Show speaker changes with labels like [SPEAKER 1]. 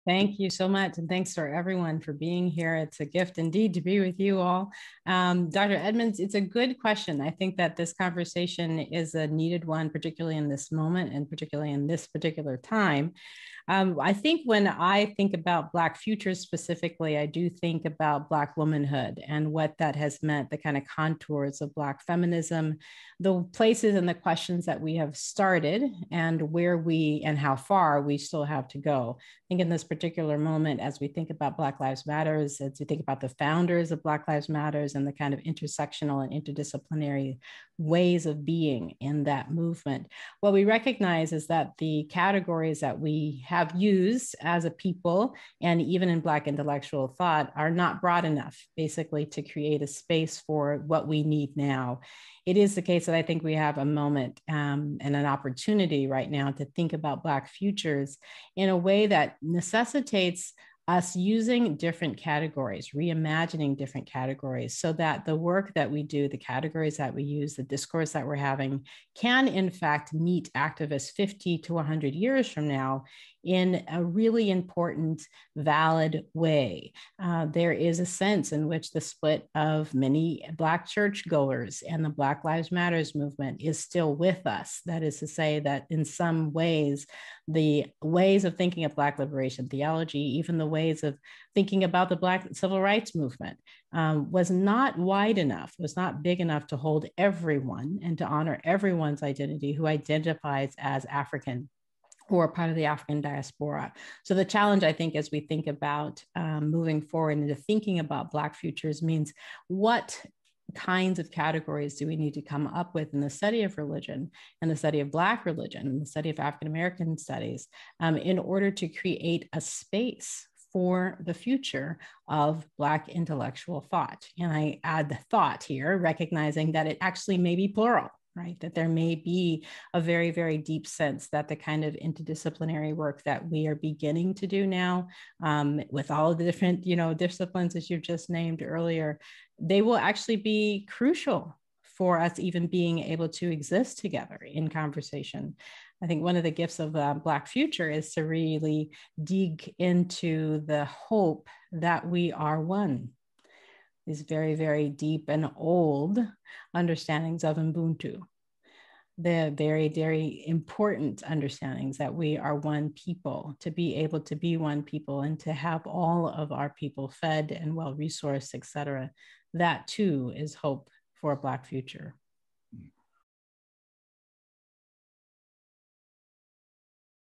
[SPEAKER 1] Thank you so much. And thanks for everyone for being here. It's a gift indeed to be with you all. Dr. Edmonds, it's a good question. I think that this conversation is a needed one, particularly in this moment and particularly in this particular time. I think when I think about Black futures specifically, I do think about Black womanhood and what that has meant, the kind of contours of Black feminism, the places and the questions that we have started, and where we and how far we still have to go. I think in this particular moment, as we think about Black Lives Matters, as we think about the founders of Black Lives Matters and the kind of intersectional and interdisciplinary ways of being in that movement, what we recognize is that the categories that we have used as a people and even in Black intellectual thought are not broad enough, basically, to create a space for what we need now. It is the case that I think we have a moment and an opportunity right now to think about Black futures in a way that necessitates us using different categories, reimagining different categories, so that the work that we do, the categories that we use, the discourse that we're having can in fact meet activists 50 to 100 years from now in a really important, valid way. There is a sense in which the split of many Black churchgoers and the Black Lives Matters movement is still with us. That is to say that in some ways, the ways of thinking of Black liberation theology, even the ways of thinking about the Black civil rights movement, was not wide enough, was not big enough to hold everyone and to honor everyone's identity who identifies as African or part of the African diaspora. So the challenge, I think, as we think about moving forward into thinking about Black futures means what kinds of categories do we need to come up with in the study of religion and the study of Black religion and the study of African-American studies in order to create a space for the future of Black intellectual thought. And I add the thought here, recognizing that it actually may be plural, right? That there may be a very, very deep sense that the kind of interdisciplinary work that we are beginning to do now with all of the different, disciplines as you've just named earlier, they will actually be crucial for us even being able to exist together in conversation. I think one of the gifts of Black Future is to really dig into the hope that we are one. These very, very deep and old understandings of Ubuntu. The very, very important understandings that we are one people, to be able to be one people and to have all of our people fed and well-resourced, et cetera. That too is hope for a Black future.